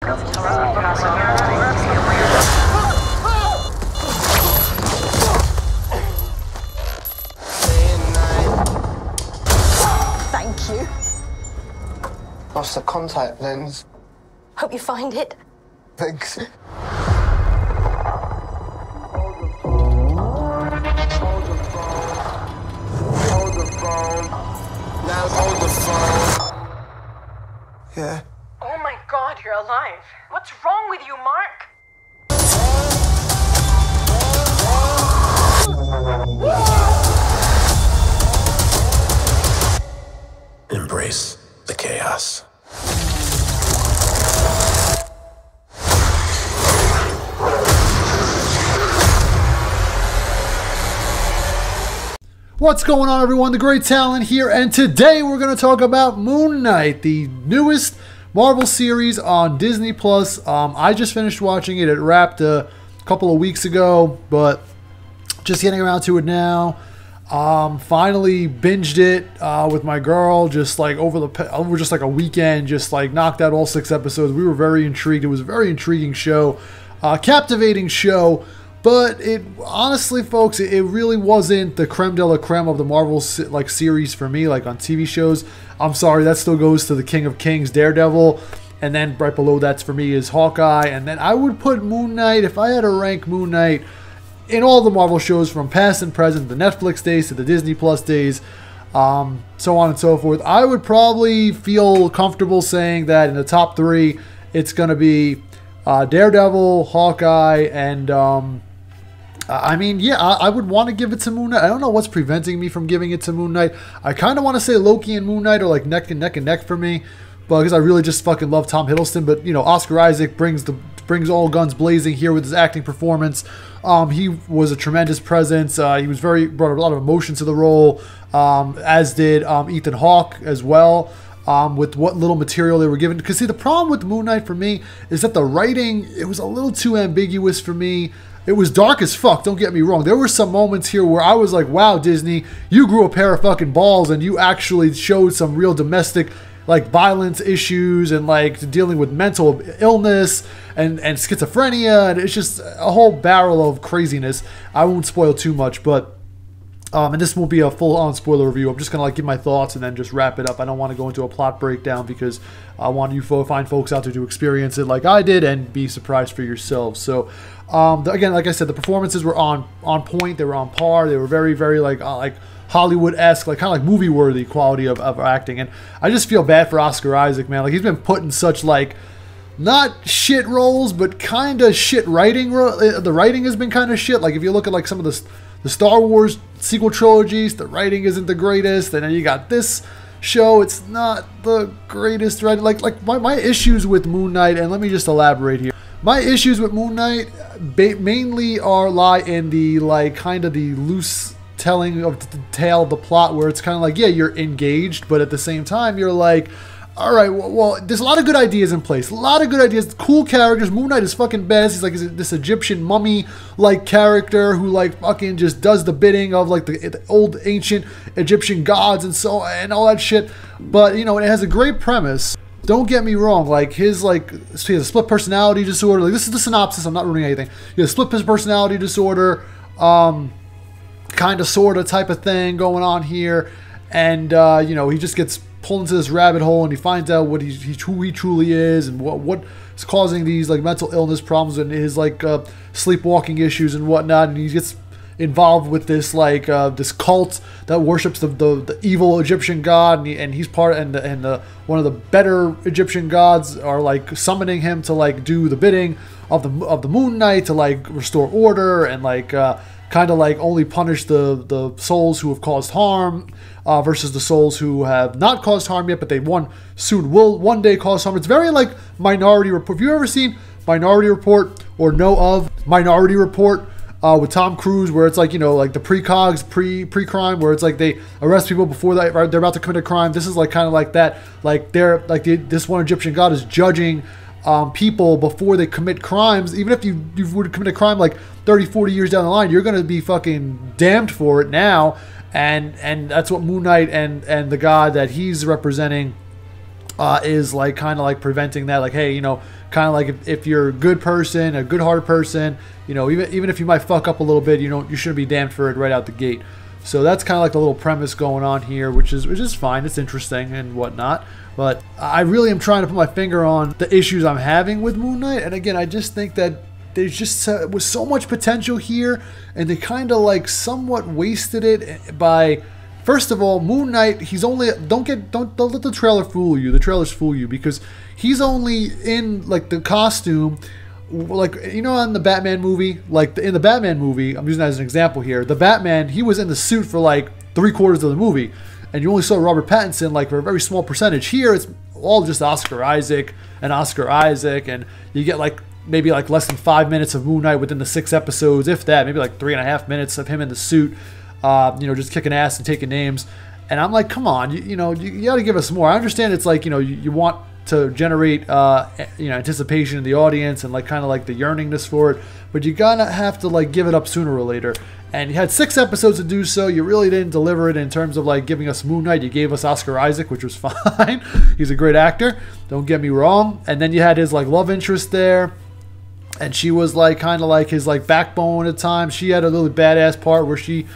Thank you. Lost the contact lens. Hope you find it. Thanks. Hold the phone. Hold the phone. Now hold the phone. Yeah. Oh my God, you're alive. What's wrong with you, Mark? Embrace the chaos. What's going on, everyone? The Great Talent here, and today we're going to talk about Moon Knight, the newest Marvel series on Disney+. I just finished watching it. It wrapped a couple of weeks ago, but just getting around to it now. Finally binged it with my girl, just like over just like a weekend, just like knocked out all 6 episodes. We were very intrigued. It was a very intriguing show, captivating show. But it honestly, folks, it really wasn't the creme de la creme of the Marvel like series for me, like on TV shows. I'm sorry, that still goes to the King of Kings, Daredevil, and then right below that's for me is Hawkeye, and then I would put Moon Knight, if I had to rank Moon Knight in all the Marvel shows from past and present, the Netflix days to the Disney Plus days, so on and so forth, I would probably feel comfortable saying that in the top 3, it's going to be Daredevil, Hawkeye, and I mean, yeah, I would want to give it to Moon Knight. I don't know what's preventing me from giving it to Moon Knight. I kind of want to say Loki and Moon Knight are like neck and neck for me, but because I really just fucking love Tom Hiddleston. But you know, Oscar Isaac brings all guns blazing here with his acting performance. He was a tremendous presence. He was brought a lot of emotion to the role, as did Ethan Hawke as well. With what little material they were given. Because see, the problem with Moon Knight for me is that the writing, it was a little too ambiguous for me. It was dark as fuck, don't get me wrong. There were some moments here where I was like, wow, Disney, you grew a pair of fucking balls and you actually showed some real domestic like violence issues and like dealing with mental illness and schizophrenia, and it's just a whole barrel of craziness. I won't spoil too much, but and this won't be a full-on spoiler review. I'm just going to like give my thoughts and then just wrap it up. I don't want to go into a plot breakdown because I want you find folks out there to experience it like I did and be surprised for yourselves. So, again, like I said, the performances were on point. They were on par. They were very, very like Hollywood-esque, like kind of like movie-worthy quality of acting. And I just feel bad for Oscar Isaac, man. Like he's been put in such like not shit roles, but kind of shit writing. The writing has been kind of shit. Like if you look at like some of the Star Wars sequel trilogies, the writing isn't the greatest, and then you got this show, it's not the greatest, right? Like my issues with Moon Knight, and let me just elaborate here. My issues with Moon Knight mainly lie in the like kind of the loose telling of the tale of the plot, where it's kind of like, yeah, you're engaged, but at the same time you're like, all right, well, there's a lot of good ideas in place. A lot of good ideas. Cool characters. Moon Knight is fucking best. He's like this Egyptian mummy-like character who like fucking just does the bidding of like the old ancient Egyptian gods and all that shit. But, you know, it has a great premise. Don't get me wrong. Like he has a split personality disorder. Like this is the synopsis. I'm not ruining anything. He has split personality disorder, kind of, sort of type of thing going on here. And, you know, he just gets pulled into this rabbit hole, and he finds out who he truly is, and what's causing these like mental illness problems and his like sleepwalking issues and whatnot. And he gets involved with this like this cult that worships the evil Egyptian god, and he's part, and one of the better Egyptian gods are like summoning him to like do the bidding of the Moon Knight to like restore order and like kind of like only punish the souls who have caused harm versus the souls who have not caused harm yet, but they will one day cause harm. It's very like Minority Report. Have you ever seen Minority Report or know of Minority Report with Tom Cruise, where it's like, you know, like the precogs, pre-crime, where it's like they arrest people before they're about to commit a crime. This is like kind of like that. Like this one Egyptian god is judging people before they commit crimes. Even if you would commit a crime like 30, 40 years down the line, you're going to be fucking damned for it now. And that's what Moon Knight and the god that he's representing is like kind of like preventing that. Like, hey, you know, kind of like if you're a good person, a good-hearted person, you know, even if you might fuck up a little bit, you shouldn't be damned for it right out the gate. So that's kind of like the little premise going on here, which is fine. It's interesting and whatnot. But I really am trying to put my finger on the issues I'm having with Moon Knight. And again, I just think that there's just was so much potential here, and they kind of like somewhat wasted it by. First of all, Moon Knight, he's only don't let the trailer fool you. The trailers fool you because he's only in like the costume, like you know in the Batman movie, like in the Batman movie, I'm using that as an example here. The Batman, he was in the suit for like 3/4 of the movie, and you only saw Robert Pattinson like for a very small percentage. Here, it's all just Oscar Isaac, and you get like maybe like less than 5 minutes of Moon Knight within the 6 episodes, if that, maybe like 3.5 minutes of him in the suit. You know, just kicking ass and taking names. And I'm like, come on, you got to give us more. I understand it's like, you want to generate, anticipation in the audience and like kind of like the yearningness for it, but you gotta have to like give it up sooner or later. And you had 6 episodes to do so. You really didn't deliver it in terms of like giving us Moon Knight. You gave us Oscar Isaac, which was fine. He's a great actor. Don't get me wrong. And then you had his like love interest there. And she was like kind of like his like backbone at times. She had a really badass part where she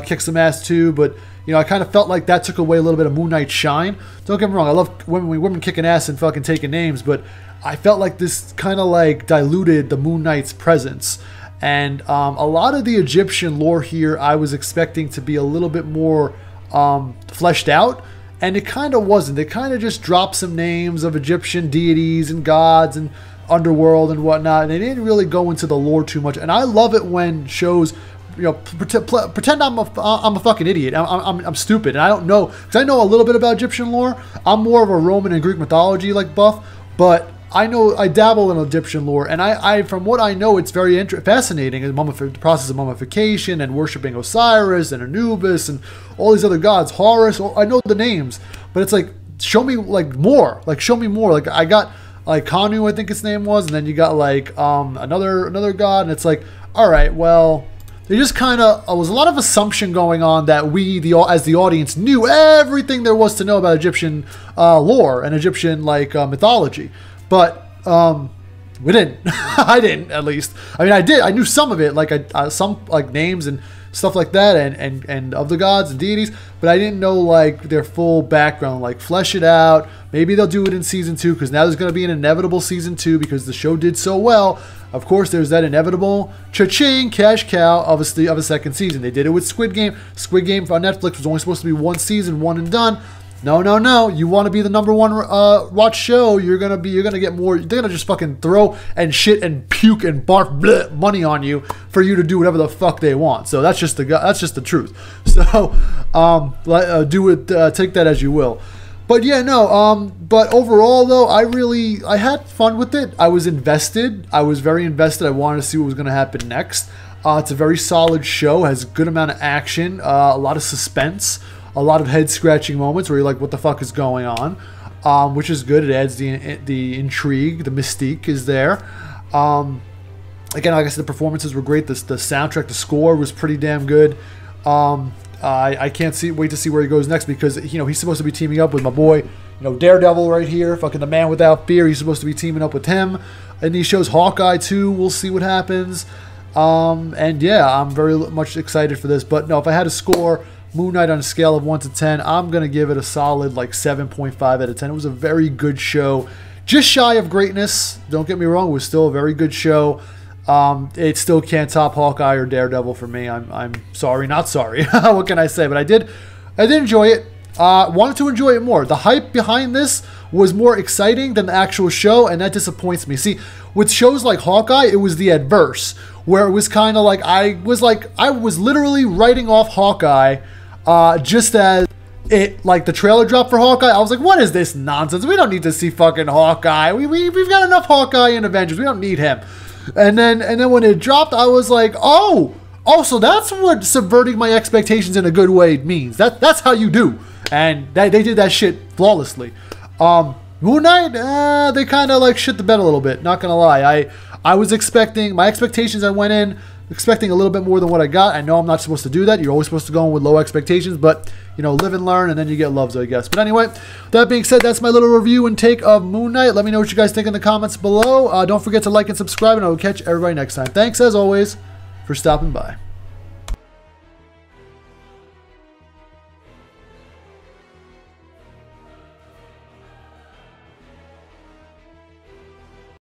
kicks some ass too, but I kind of felt like that took away a little bit of Moon Knight's shine. Don't get me wrong, I love women kicking ass and fucking taking names, but I felt like this kind of like diluted the Moon Knight's presence. And a lot of the Egyptian lore here, I was expecting to be a little bit more fleshed out, and it kind of wasn't. They kind of just dropped some names of Egyptian deities and gods and underworld and whatnot, and they didn't really go into the lore too much. And I love it when shows pretend I'm a fucking idiot. I'm stupid, and I don't know, because I know a little bit about Egyptian lore. I'm more of a Roman and Greek mythology like buff, but I dabble in Egyptian lore, and I from what I know, it's very fascinating. The process of mummification and worshiping Osiris and Anubis and all these other gods, Horus. I know the names, but it's like show me like more. Like show me more. Like I got like Kanu, I think his name was, and then you got like another god, and it's like, all right, well. They just kind of, was a lot of assumption going on that we, as the audience, knew everything there was to know about Egyptian lore and Egyptian like mythology, but we didn't. I didn't, at least. I mean, I did. I knew some of it, like some like names and stuff like that, and of the gods and deities, but I didn't know like their full background. Like flesh it out. Maybe they'll do it in season 2, because now there's going to be an inevitable season 2 because the show did so well. Of course, there's that inevitable cha-ching cash cow of a second season. They did it with Squid Game. Squid Game on Netflix was only supposed to be 1 season, 1 and done. No. You want to be the #1 watch show? You're gonna get more. They're gonna just fucking throw and shit and puke and barf money on you for you to do whatever the fuck they want. So that's just the truth. So take that as you will. But yeah, no. But overall, though, I had fun with it. I was invested. I was very invested. I wanted to see what was going to happen next. It's a very solid show. Has a good amount of action. A lot of suspense. A lot of head-scratching moments where you're like, "What the fuck is going on?" Which is good. It adds the intrigue. The mystique is there. Again, like I said, the performances were great. The soundtrack, the score was pretty damn good. I can't wait to see where he goes next, because he's supposed to be teaming up with my boy, Daredevil right here, fucking the man without fear. He's supposed to be teaming up with him, and he shows Hawkeye too. We'll see what happens. And yeah, I'm very much excited for this. But no, if I had to score Moon Knight on a scale of 1 to 10, I'm gonna give it a solid like 7.5 out of 10. It was a very good show, just shy of greatness. Don't get me wrong, it was still a very good show. It still can't top Hawkeye or Daredevil for me. I'm sorry, not sorry. What can I say? But I did enjoy it. Wanted to enjoy it more. The hype behind this was more exciting than the actual show, and that disappoints me. See, with shows like Hawkeye, it was the adverse, where it was kind of like I was literally writing off Hawkeye, just as it, like the trailer dropped for Hawkeye. I was like, what is this nonsense? We don't need to see fucking Hawkeye. We've got enough Hawkeye in Avengers. We don't need him. And then when it dropped, I was like, oh, so that's what subverting my expectations in a good way means. That's how you do. And they did that shit flawlessly. Moon Knight, they kind of like shit the bed a little bit. Not gonna lie, I was expecting, my expectations, I went in expecting a little bit more than what I got. I know I'm not supposed to do that. You're always supposed to go in with low expectations, but, you know, live and learn, and then you get loves, I guess. But anyway, that being said, that's my little review and take of Moon Knight. Let me know what you guys think in the comments below. Don't forget to like and subscribe, and I will catch everybody next time. Thanks, as always, for stopping by.